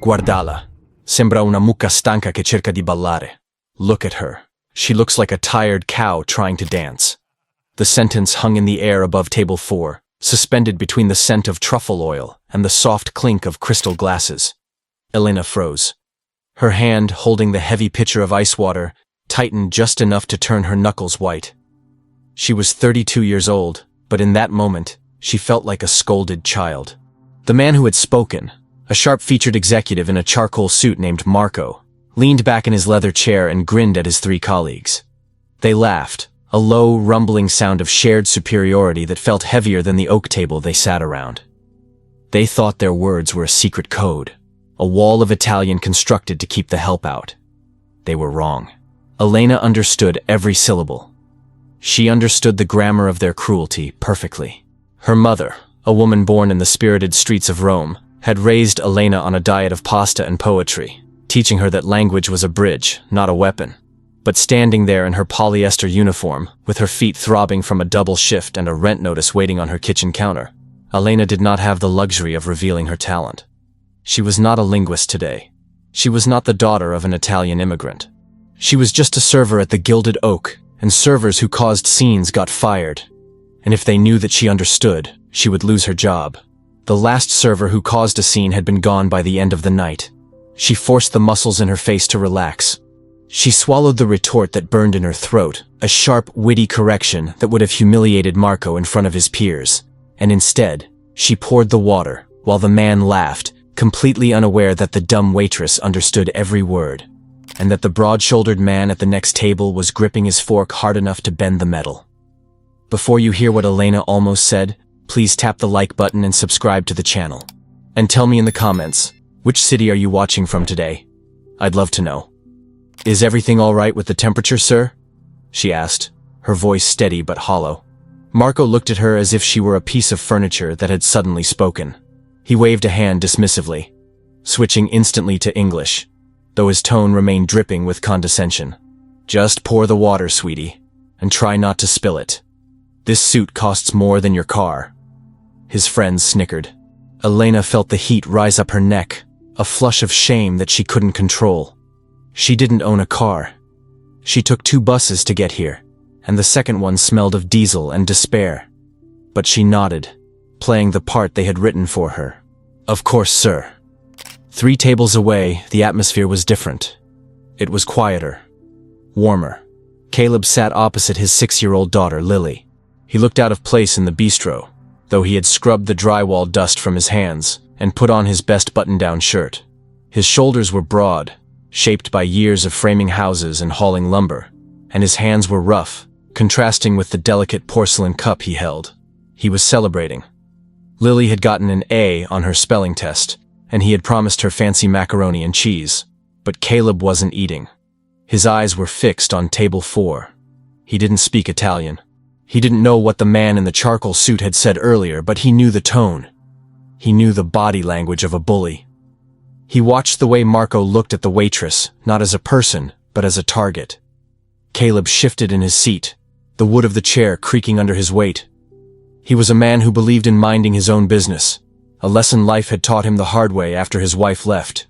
Guardala. Sembra una mucca stanca che cerca di ballare. Look at her. She looks like a tired cow trying to dance. The sentence hung in the air above table 4, suspended between the scent of truffle oil and the soft clink of crystal glasses. Elena froze. Her hand, holding the heavy pitcher of ice water, tightened just enough to turn her knuckles white. She was 32 years old, but in that moment, she felt like a scolded child. The man who had spoken, a sharp-featured executive in a charcoal suit named Marco, leaned back in his leather chair and grinned at his 3 colleagues. They laughed, a low, rumbling sound of shared superiority that felt heavier than the oak table they sat around. They thought their words were a secret code, a wall of Italian constructed to keep the help out. They were wrong. Elena understood every syllable. She understood the grammar of their cruelty perfectly. Her mother, a woman born in the spirited streets of Rome, had raised Elena on a diet of pasta and poetry, teaching her that language was a bridge, not a weapon. But standing there in her polyester uniform, with her feet throbbing from a double shift and a rent notice waiting on her kitchen counter, Elena did not have the luxury of revealing her talent. She was not a linguist today. She was not the daughter of an Italian immigrant. She was just a server at the Gilded Oak, and servers who caused scenes got fired. And if they knew that she understood, she would lose her job. The last server who caused a scene had been gone by the end of the night. She forced the muscles in her face to relax. She swallowed the retort that burned in her throat, a sharp, witty correction that would have humiliated Marco in front of his peers. And instead, she poured the water, while the man laughed, completely unaware that the dumb waitress understood every word, and that the broad-shouldered man at the next table was gripping his fork hard enough to bend the metal. Before you hear what Elena almost said, please tap the like button and subscribe to the channel. And tell me in the comments, which city are you watching from today? I'd love to know. Is everything all right with the temperature, sir? She asked, her voice steady but hollow. Marco looked at her as if she were a piece of furniture that had suddenly spoken. He waved a hand dismissively, switching instantly to English, though his tone remained dripping with condescension. Just pour the water, sweetie, and try not to spill it. This suit costs more than your car. His friends snickered. Elena felt the heat rise up her neck, a flush of shame that she couldn't control. She didn't own a car. She took 2 buses to get here, and the second one smelled of diesel and despair. But she nodded, playing the part they had written for her. Of course, sir. 3 tables away, the atmosphere was different. It was quieter, warmer. Caleb sat opposite his 6-year-old daughter, Lily. He looked out of place in the bistro, though he had scrubbed the drywall dust from his hands and put on his best button-down shirt. His shoulders were broad, shaped by years of framing houses and hauling lumber, and his hands were rough, contrasting with the delicate porcelain cup he held. He was celebrating. Lily had gotten an A on her spelling test, and he had promised her fancy macaroni and cheese, but Caleb wasn't eating. His eyes were fixed on table 4. He didn't speak Italian. He didn't know what the man in the charcoal suit had said earlier, but he knew the tone. He knew the body language of a bully. He watched the way Marco looked at the waitress, not as a person, but as a target. Caleb shifted in his seat, the wood of the chair creaking under his weight. He was a man who believed in minding his own business, a lesson life had taught him the hard way after his wife left.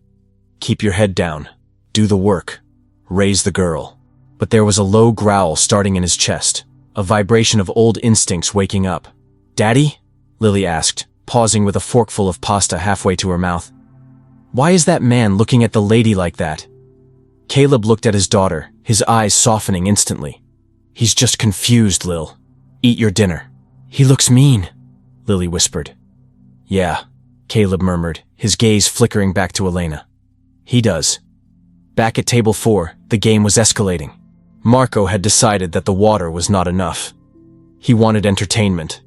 Keep your head down, do the work, raise the girl. But there was a low growl starting in his chest, a vibration of old instincts waking up. "Daddy?" Lily asked, pausing with a forkful of pasta halfway to her mouth. "Why is that man looking at the lady like that?" Caleb looked at his daughter, his eyes softening instantly. "He's just confused, Lil. Eat your dinner." "He looks mean," Lily whispered. "Yeah," Caleb murmured, his gaze flickering back to Elena. "He does." Back at table 4, the game was escalating. Marco had decided that the water was not enough. He wanted entertainment.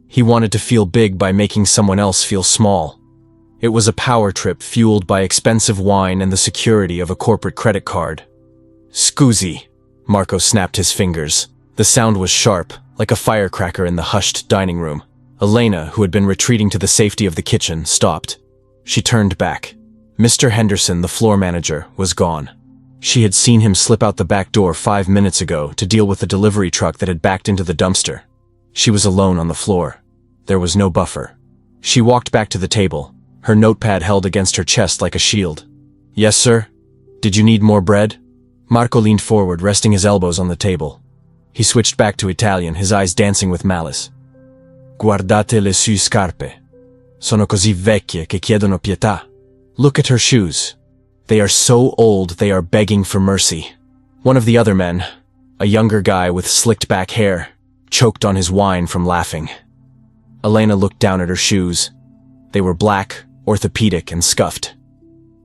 He wanted to feel big by making someone else feel small. It was a power trip fueled by expensive wine and the security of a corporate credit card. "Scusi," Marco snapped his fingers. The sound was sharp, like a firecracker in the hushed dining room. Elena, who had been retreating to the safety of the kitchen, stopped. She turned back. Mr. Henderson, the floor manager, was gone. She had seen him slip out the back door 5 minutes ago to deal with the delivery truck that had backed into the dumpster. She was alone on the floor. There was no buffer. She walked back to the table, her notepad held against her chest like a shield. "Yes, sir? Did you need more bread?" Marco leaned forward, resting his elbows on the table. He switched back to Italian, his eyes dancing with malice. "Guardate le sue scarpe. Sono così vecchie che chiedono pietà. Look at her shoes. They are so old they are begging for mercy." One of the other men, a younger guy with slicked back hair, choked on his wine from laughing. Elena looked down at her shoes. They were black, orthopedic, and scuffed.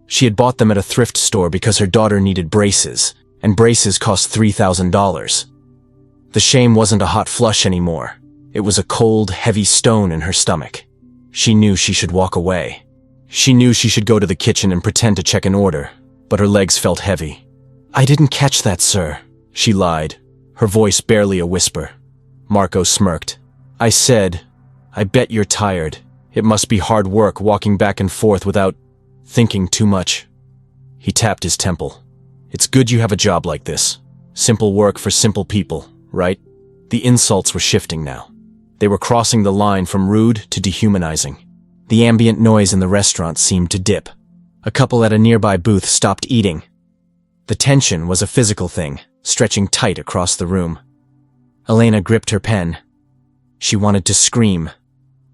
She had bought them at a thrift store because her daughter needed braces, and braces cost $3,000. The shame wasn't a hot flush anymore. It was a cold, heavy stone in her stomach. She knew she should walk away. She knew she should go to the kitchen and pretend to check an order, but her legs felt heavy. "I didn't catch that, sir," she lied, her voice barely a whisper. Marco smirked. "I said, I bet you're tired. It must be hard work walking back and forth without thinking too much." He tapped his temple. "It's good you have a job like this. Simple work for simple people, right?" The insults were shifting now. They were crossing the line from rude to dehumanizing. The ambient noise in the restaurant seemed to dip. A couple at a nearby booth stopped eating. The tension was a physical thing, stretching tight across the room. Elena gripped her pen. She wanted to scream.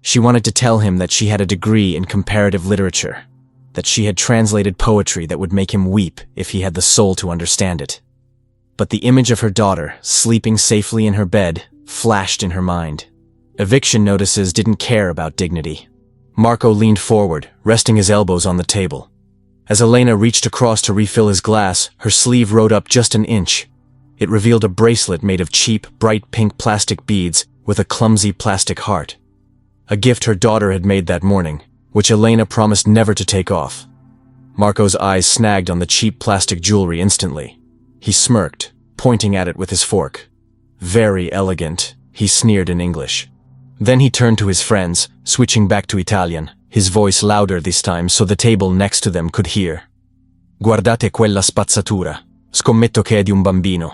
She wanted to tell him that she had a degree in comparative literature, that she had translated poetry that would make him weep if he had the soul to understand it. But the image of her daughter, sleeping safely in her bed, flashed in her mind. Eviction notices didn't care about dignity. Marco leaned forward, resting his elbows on the table. As Elena reached across to refill his glass, her sleeve rode up just an inch. It revealed a bracelet made of cheap, bright pink plastic beads with a clumsy plastic heart. A gift her daughter had made that morning, which Elena promised never to take off. Marco's eyes snagged on the cheap plastic jewelry instantly. He smirked, pointing at it with his fork. "Very elegant," he sneered in English. Then he turned to his friends, switching back to Italian, his voice louder this time so the table next to them could hear. "Guardate quella spazzatura. Scommetto che è di un bambino.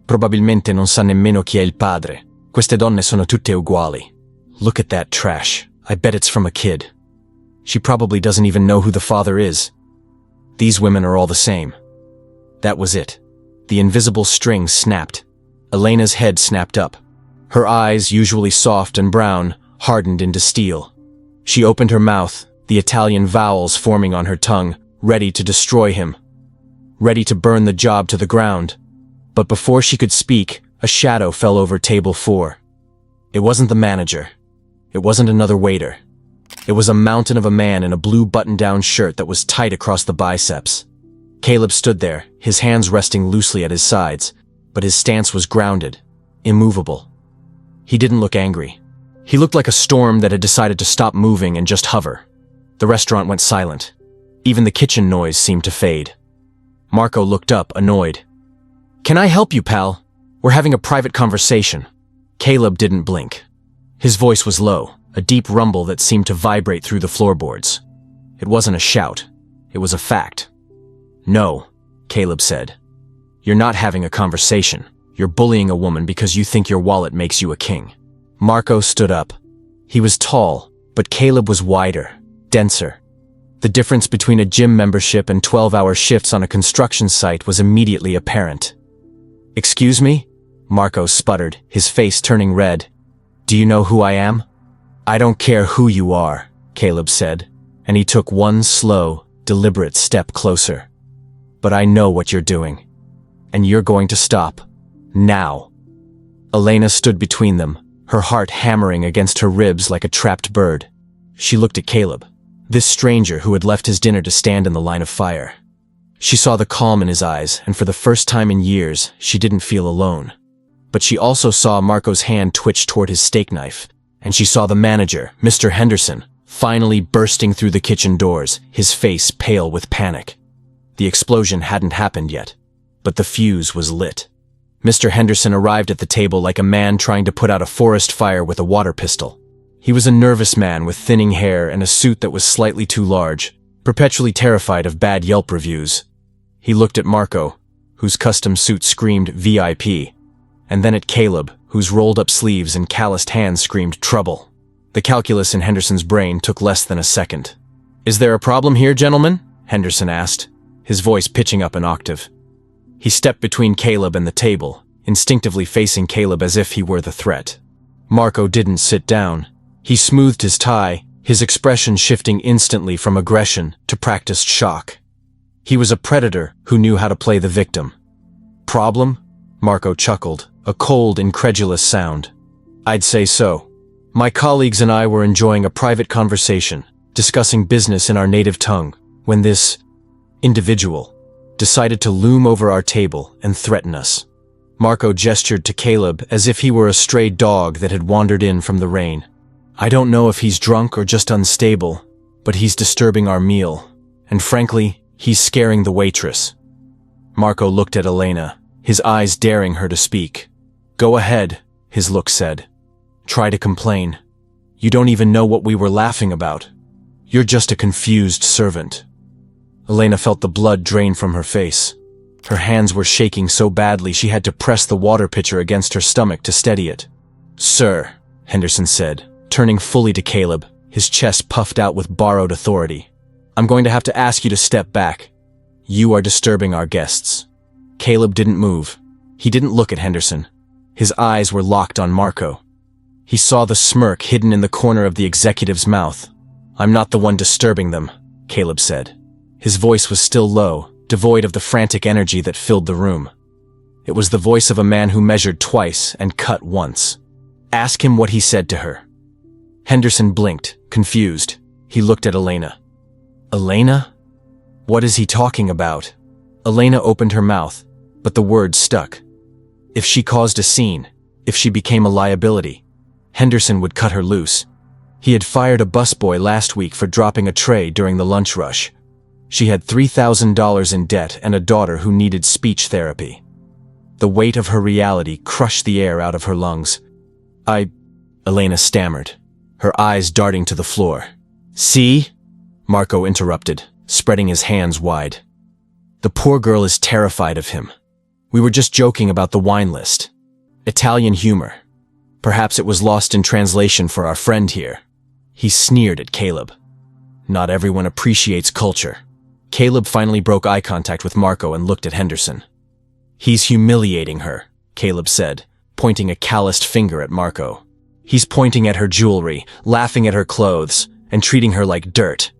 Probabilmente non sa nemmeno chi è il padre. Queste donne sono tutte uguali. Look at that trash. I bet it's from a kid. She probably doesn't even know who the father is. These women are all the same." That was it. The invisible string snapped. Elena's head snapped up. Her eyes, usually soft and brown, hardened into steel. She opened her mouth, the Italian vowels forming on her tongue, ready to destroy him. Ready to burn the job to the ground. But before she could speak, a shadow fell over table 4. It wasn't the manager. It wasn't another waiter. It was a mountain of a man in a blue button-down shirt that was tight across the biceps. Caleb stood there, his hands resting loosely at his sides, but his stance was grounded, immovable. He didn't look angry. He looked like a storm that had decided to stop moving and just hover. The restaurant went silent. Even the kitchen noise seemed to fade. Marco looked up, annoyed. "Can I help you, pal? We're having a private conversation." Caleb didn't blink. His voice was low, a deep rumble that seemed to vibrate through the floorboards. It wasn't a shout. It was a fact. "No," Caleb said. "You're not having a conversation. You're bullying a woman because you think your wallet makes you a king." Marco stood up. He was tall, but Caleb was wider, denser. The difference between a gym membership and 12-hour shifts on a construction site was immediately apparent. "Excuse me?" Marco sputtered, his face turning red. "Do you know who I am?" "I don't care who you are," Caleb said, and he took one slow, deliberate step closer. "But I know what you're doing. And you're going to stop. Now." Elena stood between them, her heart hammering against her ribs like a trapped bird. She looked at Caleb, this stranger who had left his dinner to stand in the line of fire. She saw the calm in his eyes, and for the first time in years, she didn't feel alone. But she also saw Marco's hand twitch toward his steak knife, and she saw the manager, Mr. Henderson, finally bursting through the kitchen doors, his face pale with panic. The explosion hadn't happened yet, but the fuse was lit. Mr. Henderson arrived at the table like a man trying to put out a forest fire with a water pistol. He was a nervous man with thinning hair and a suit that was slightly too large, perpetually terrified of bad Yelp reviews. He looked at Marco, whose custom suit screamed VIP, and then at Caleb, whose rolled-up sleeves and calloused hands screamed trouble. The calculus in Henderson's brain took less than a second. Is there a problem here, gentlemen? Henderson asked, his voice pitching up an octave. He stepped between Caleb and the table, instinctively facing Caleb as if he were the threat. Marco didn't sit down. He smoothed his tie, his expression shifting instantly from aggression to practiced shock. He was a predator who knew how to play the victim. Problem? Marco chuckled, a cold, incredulous sound. I'd say so. My colleagues and I were enjoying a private conversation, discussing business in our native tongue, when this individual decided to loom over our table and threaten us. Marco gestured to Caleb as if he were a stray dog that had wandered in from the rain. I don't know if he's drunk or just unstable, but he's disturbing our meal, and frankly, he's scaring the waitress. Marco looked at Elena, his eyes daring her to speak. Go ahead, his look said. Try to complain. You don't even know what we were laughing about. You're just a confused servant. Elena felt the blood drain from her face. Her hands were shaking so badly she had to press the water pitcher against her stomach to steady it. Sir, Henderson said, turning fully to Caleb, his chest puffed out with borrowed authority. I'm going to have to ask you to step back. You are disturbing our guests. Caleb didn't move. He didn't look at Henderson. His eyes were locked on Marco. He saw the smirk hidden in the corner of the executive's mouth. I'm not the one disturbing them, Caleb said. His voice was still low, devoid of the frantic energy that filled the room. It was the voice of a man who measured twice and cut once. Ask him what he said to her. Henderson blinked, confused. He looked at Elena. Elena? What is he talking about? Elena opened her mouth, but the words stuck. If she caused a scene, if she became a liability, Henderson would cut her loose. He had fired a busboy last week for dropping a tray during the lunch rush. She had $3,000 in debt and a daughter who needed speech therapy. The weight of her reality crushed the air out of her lungs. Elena stammered, her eyes darting to the floor. See? Marco interrupted, spreading his hands wide. The poor girl is terrified of him. We were just joking about the wine list. Italian humor. Perhaps it was lost in translation for our friend here. He sneered at Caleb. Not everyone appreciates culture. Caleb finally broke eye contact with Marco and looked at Henderson. He's humiliating her, Caleb said, pointing a calloused finger at Marco. He's pointing at her jewelry, laughing at her clothes, and treating her like dirt.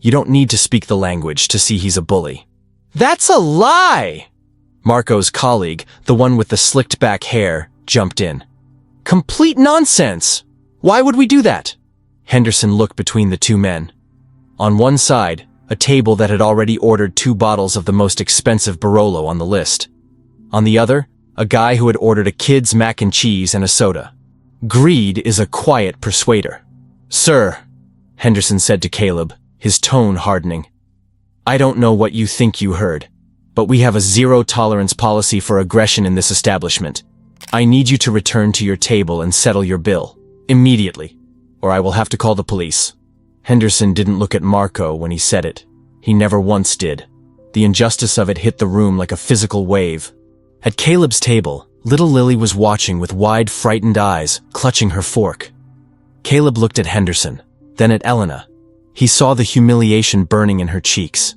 You don't need to speak the language to see he's a bully. That's a lie! Marco's colleague, the one with the slicked-back hair, jumped in. Complete nonsense! Why would we do that? Henderson looked between the two men. On one side, a table that had already ordered 2 bottles of the most expensive Barolo on the list. On the other, a guy who had ordered a kid's mac and cheese and a soda. Greed is a quiet persuader. Sir, Henderson said to Caleb, his tone hardening. I don't know what you think you heard, but we have a zero-tolerance policy for aggression in this establishment. I need you to return to your table and settle your bill, immediately, or I will have to call the police. Henderson didn't look at Marco when he said it. He never once did. The injustice of it hit the room like a physical wave. At Caleb's table, little Lily was watching with wide, frightened eyes, clutching her fork. Caleb looked at Henderson, then at Elena. He saw the humiliation burning in her cheeks.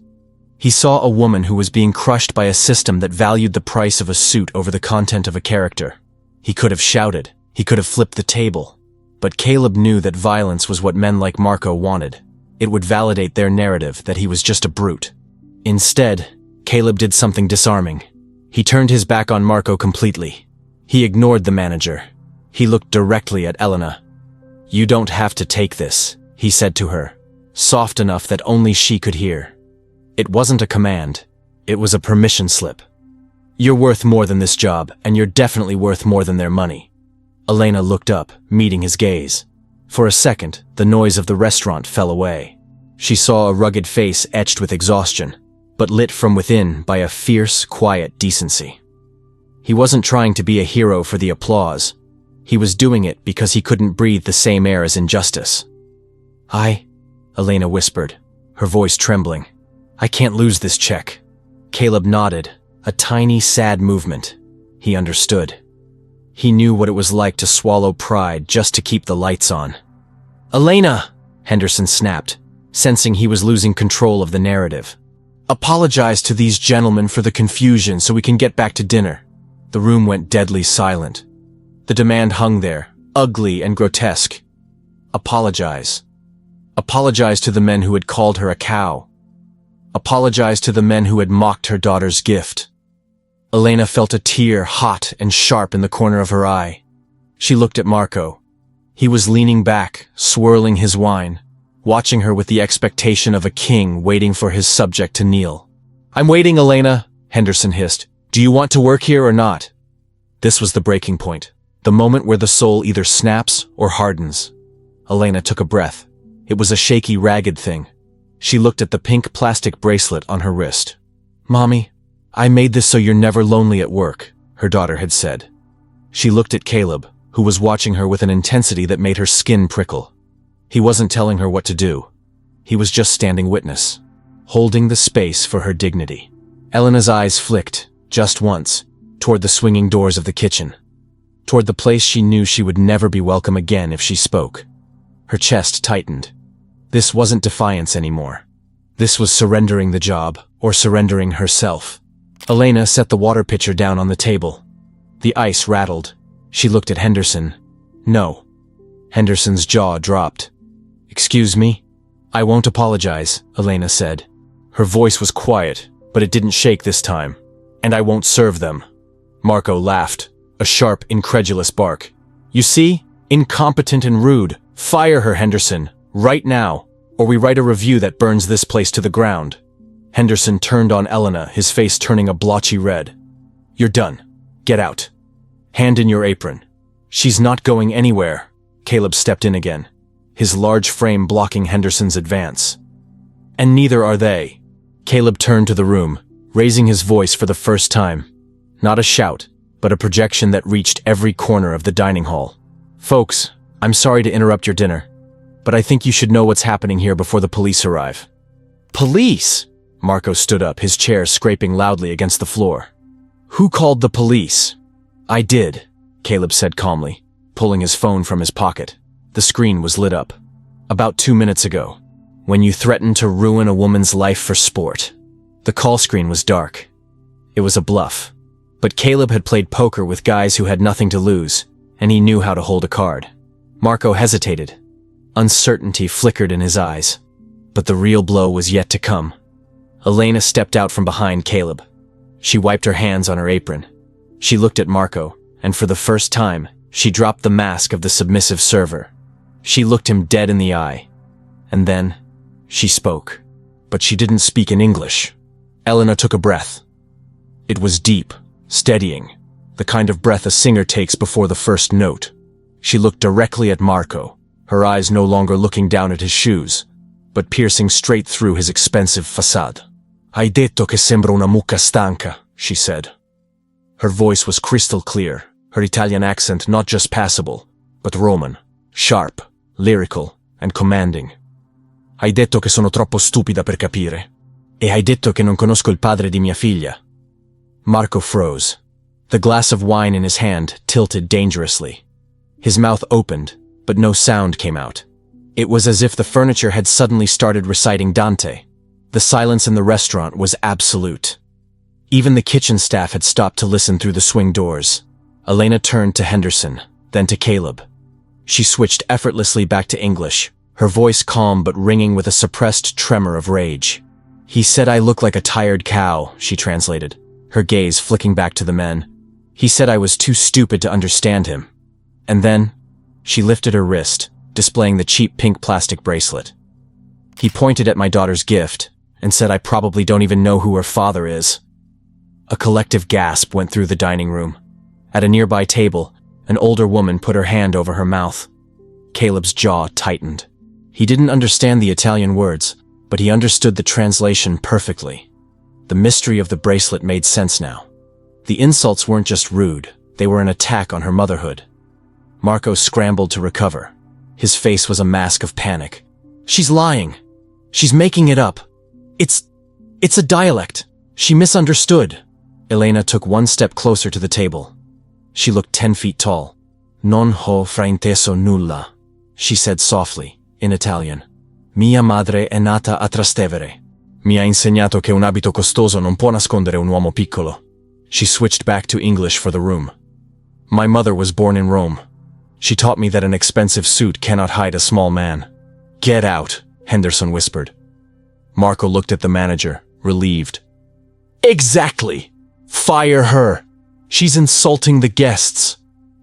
He saw a woman who was being crushed by a system that valued the price of a suit over the content of a character. He could have shouted. He could have flipped the table. But Caleb knew that violence was what men like Marco wanted. It would validate their narrative that he was just a brute. Instead, Caleb did something disarming. He turned his back on Marco completely. He ignored the manager. He looked directly at Elena. You don't have to take this, he said to her, soft enough that only she could hear. It wasn't a command. It was a permission slip. You're worth more than this job, and you're definitely worth more than their money. Elena looked up, meeting his gaze. For a second, the noise of the restaurant fell away. She saw a rugged face etched with exhaustion, but lit from within by a fierce, quiet decency. He wasn't trying to be a hero for the applause. He was doing it because he couldn't breathe the same air as injustice. Elena whispered, her voice trembling. I can't lose this check. Caleb nodded, a tiny, sad movement. He understood. He knew what it was like to swallow pride just to keep the lights on. Elena, Henderson snapped. sensing he was losing control of the narrative. "Apologize to these gentlemen for the confusion so we can get back to dinner." The room went deadly silent. The demand hung there, ugly and grotesque. Apologize. Apologize to the men who had called her a cow. Apologize to the men who had mocked her daughter's gift. Elena felt a tear hot and sharp in the corner of her eye. She looked at Marco. He was leaning back, swirling his wine, watching her with the expectation of a king waiting for his subject to kneel. "I'm waiting, Elena," Henderson hissed. "Do you want to work here or not?" This was the breaking point, the moment where the soul either snaps or hardens. Elena took a breath. It was a shaky, ragged thing. She looked at the pink plastic bracelet on her wrist. "Mommy, I made this so you're never lonely at work," her daughter had said. She looked at Caleb, who was watching her with an intensity that made her skin prickle. He wasn't telling her what to do. He was just standing witness, holding the space for her dignity. Elena's eyes flicked, just once, toward the swinging doors of the kitchen, toward the place she knew she would never be welcome again if she spoke. Her chest tightened. This wasn't defiance anymore. This was surrendering the job, or surrendering herself. Elena set the water pitcher down on the table. The ice rattled. She looked at Henderson. "No." Henderson's jaw dropped. "Excuse me?" "I won't apologize," Elena said. Her voice was quiet, but it didn't shake this time. "And I won't serve them." Marco laughed, a sharp, incredulous bark. "You see? Incompetent and rude. Fire her, Henderson, right now, or we write a review that burns this place to the ground." Henderson turned on Elena, his face turning a blotchy red. "You're done. Get out. Hand in your apron." "She's not going anywhere." Caleb stepped in again, his large frame blocking Henderson's advance. "And neither are they." Caleb turned to the room, raising his voice for the first time. Not a shout, but a projection that reached every corner of the dining hall. "Folks, I'm sorry to interrupt your dinner, but I think you should know what's happening here before the police arrive." "Police?" Marco stood up, his chair scraping loudly against the floor. "Who called the police?" "I did," Caleb said calmly, pulling his phone from his pocket. The screen was lit up. "About 2 minutes ago, when you threatened to ruin a woman's life for sport." The call screen was dark. It was a bluff. But Caleb had played poker with guys who had nothing to lose, and he knew how to hold a card. Marco hesitated. Uncertainty flickered in his eyes. But the real blow was yet to come. Elena stepped out from behind Caleb. She wiped her hands on her apron. She looked at Marco, and for the first time, she dropped the mask of the submissive server. She looked him dead in the eye. And then, she spoke. But she didn't speak in English. Elena took a breath. It was deep, steadying, the kind of breath a singer takes before the first note. She looked directly at Marco, her eyes no longer looking down at his shoes, but piercing straight through his expensive facade. "Hai detto che sembra una mucca stanca," she said. Her voice was crystal clear, her Italian accent not just passable, but Roman, sharp, lyrical, and commanding. "Hai detto che sono troppo stupida per capire. E hai detto che non conosco il padre di mia figlia." Marco froze. The glass of wine in his hand tilted dangerously. His mouth opened, but no sound came out. It was as if the furniture had suddenly started reciting Dante. The silence in the restaurant was absolute. Even the kitchen staff had stopped to listen through the swing doors. Elena turned to Henderson, then to Caleb. She switched effortlessly back to English, her voice calm but ringing with a suppressed tremor of rage. "He said I look like a tired cow," she translated, her gaze flicking back to the men. "He said I was too stupid to understand him." And then, she lifted her wrist, displaying the cheap pink plastic bracelet. "He pointed at my daughter's gift and said I probably don't even know who her father is." A collective gasp went through the dining room. At a nearby table, an older woman put her hand over her mouth. Caleb's jaw tightened. He didn't understand the Italian words, but he understood the translation perfectly. The mystery of the bracelet made sense now. The insults weren't just rude, they were an attack on her motherhood. Marco scrambled to recover. His face was a mask of panic. "She's lying. She's making it up. It's a dialect. She misunderstood." Elena took one step closer to the table. She looked 10 feet tall. "Non ho frainteso nulla," she said softly, in Italian. Mia madre è nata a Trastevere. Mi ha insegnato che un abito costoso non può nascondere un uomo piccolo. She switched back to English for the room. My mother was born in Rome. She taught me that an expensive suit cannot hide a small man. Get out, Henderson whispered. Marco looked at the manager, relieved. Exactly! Fire her! She's insulting the guests.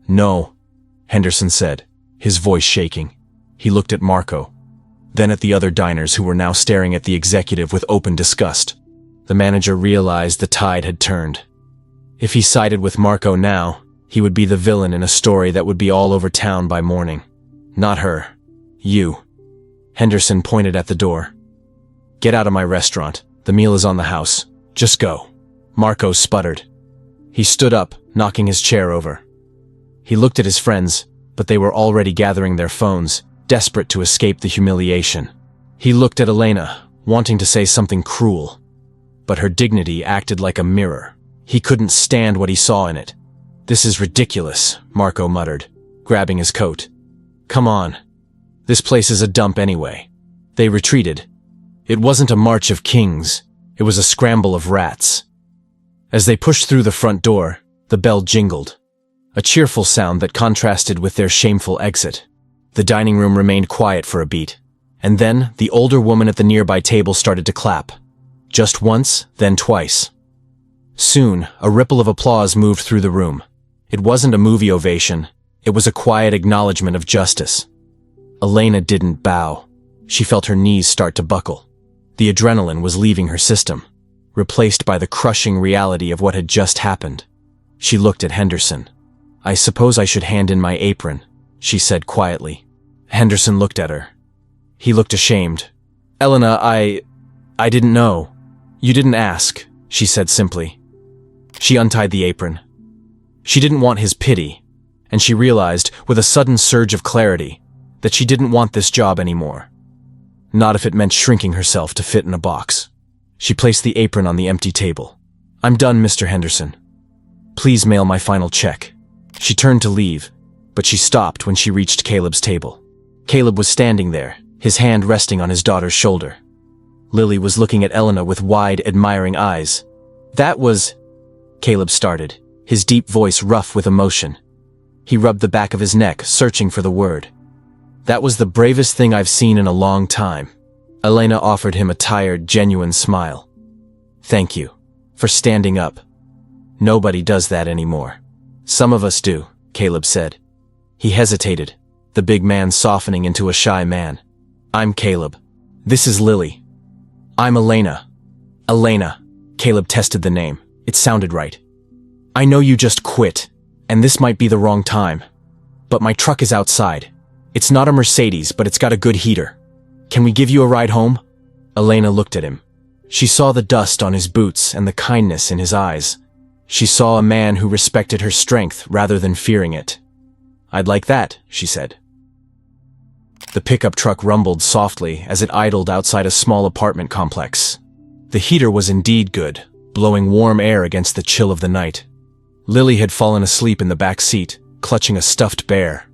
No, Henderson said, his voice shaking. He looked at Marco, then at the other diners who were now staring at the executive with open disgust. The manager realized the tide had turned. If he sided with Marco now, he would be the villain in a story that would be all over town by morning. Not her. You. Henderson pointed at the door. Get out of my restaurant. The meal is on the house. Just go. Marco sputtered. He stood up, knocking his chair over. He looked at his friends, but they were already gathering their phones, desperate to escape the humiliation. He looked at Elena, wanting to say something cruel. But her dignity acted like a mirror. He couldn't stand what he saw in it. This is ridiculous, Marco muttered, grabbing his coat. Come on. This place is a dump anyway. They retreated. It wasn't a march of kings. It was a scramble of rats. As they pushed through the front door, the bell jingled. A cheerful sound that contrasted with their shameful exit. The dining room remained quiet for a beat, and then the older woman at the nearby table started to clap. Just once, then twice. Soon, a ripple of applause moved through the room. It wasn't a movie ovation. It was a quiet acknowledgement of justice. Elena didn't bow. She felt her knees start to buckle. The adrenaline was leaving her system, replaced by the crushing reality of what had just happened. She looked at Henderson. I suppose I should hand in my apron, she said quietly. Henderson looked at her. He looked ashamed. Elena, I didn't know. You didn't ask, she said simply. She untied the apron. She didn't want his pity, and she realized, with a sudden surge of clarity, that she didn't want this job anymore. Not if it meant shrinking herself to fit in a box. She placed the apron on the empty table. I'm done, Mr. Henderson. Please mail my final check. She turned to leave, but she stopped when she reached Caleb's table. Caleb was standing there, his hand resting on his daughter's shoulder. Lily was looking at Elena with wide, admiring eyes. That was... Caleb started, his deep voice rough with emotion. He rubbed the back of his neck, searching for the word. That was the bravest thing I've seen in a long time. Elena offered him a tired, genuine smile. Thank you, for standing up. Nobody does that anymore. Some of us do, Caleb said. He hesitated, the big man softening into a shy man. I'm Caleb. This is Lily. I'm Elena. Elena. Caleb tested the name. It sounded right. I know you just quit, and this might be the wrong time. But my truck is outside. It's not a Mercedes, but it's got a good heater. Can we give you a ride home? Elena looked at him. She saw the dust on his boots and the kindness in his eyes. She saw a man who respected her strength rather than fearing it. I'd like that, she said. The pickup truck rumbled softly as it idled outside a small apartment complex. The heater was indeed good, blowing warm air against the chill of the night. Lily had fallen asleep in the back seat, clutching a stuffed bear.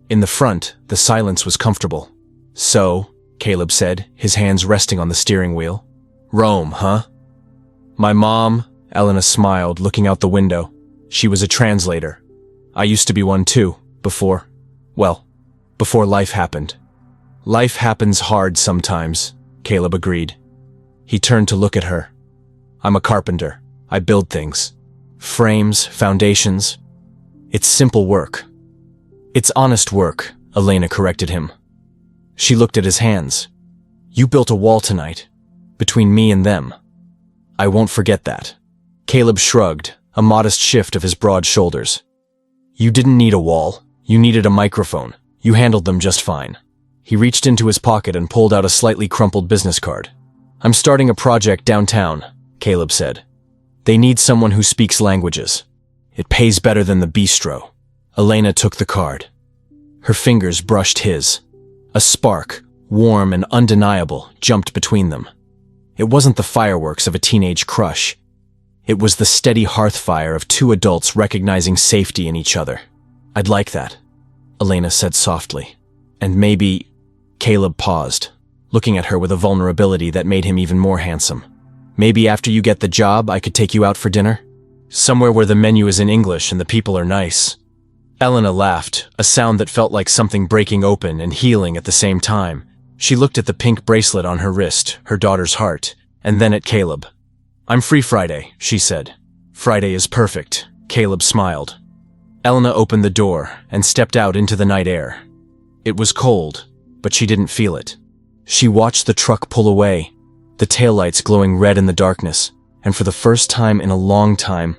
In the front, the silence was comfortable. So, Caleb said, his hands resting on the steering wheel. Rome, huh? My mom, Elena smiled, looking out the window. She was a translator. I used to be one too, before life happened. Life happens hard sometimes, Caleb agreed. He turned to look at her. I'm a carpenter. I build things. Frames, foundations. It's simple work. It's honest work, Elena corrected him. She looked at his hands. You built a wall tonight, between me and them. I won't forget that. Caleb shrugged, a modest shift of his broad shoulders. You didn't need a wall. You needed a microphone. You handled them just fine. He reached into his pocket and pulled out a slightly crumpled business card. I'm starting a project downtown, Caleb said. They need someone who speaks languages. It pays better than the bistro. Elena took the card. Her fingers brushed his. A spark, warm and undeniable, jumped between them. It wasn't the fireworks of a teenage crush. It was the steady hearth fire of two adults recognizing safety in each other. I'd like that, Elena said softly. And maybe... Caleb paused, looking at her with a vulnerability that made him even more handsome. Maybe after you get the job, I could take you out for dinner? Somewhere where the menu is in English and the people are nice. Elena laughed, a sound that felt like something breaking open and healing at the same time. She looked at the pink bracelet on her wrist, her daughter's heart, and then at Caleb. I'm free Friday, she said. Friday is perfect, Caleb smiled. Elena opened the door and stepped out into the night air. It was cold, but she didn't feel it. She watched the truck pull away, the taillights glowing red in the darkness, and for the first time in a long time,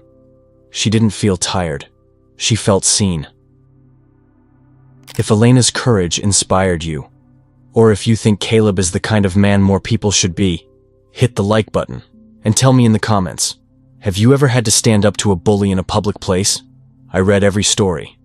she didn't feel tired. She felt seen. If Elena's courage inspired you, or if you think Caleb is the kind of man more people should be, hit the like button and tell me in the comments, have you ever had to stand up to a bully in a public place? I read every story.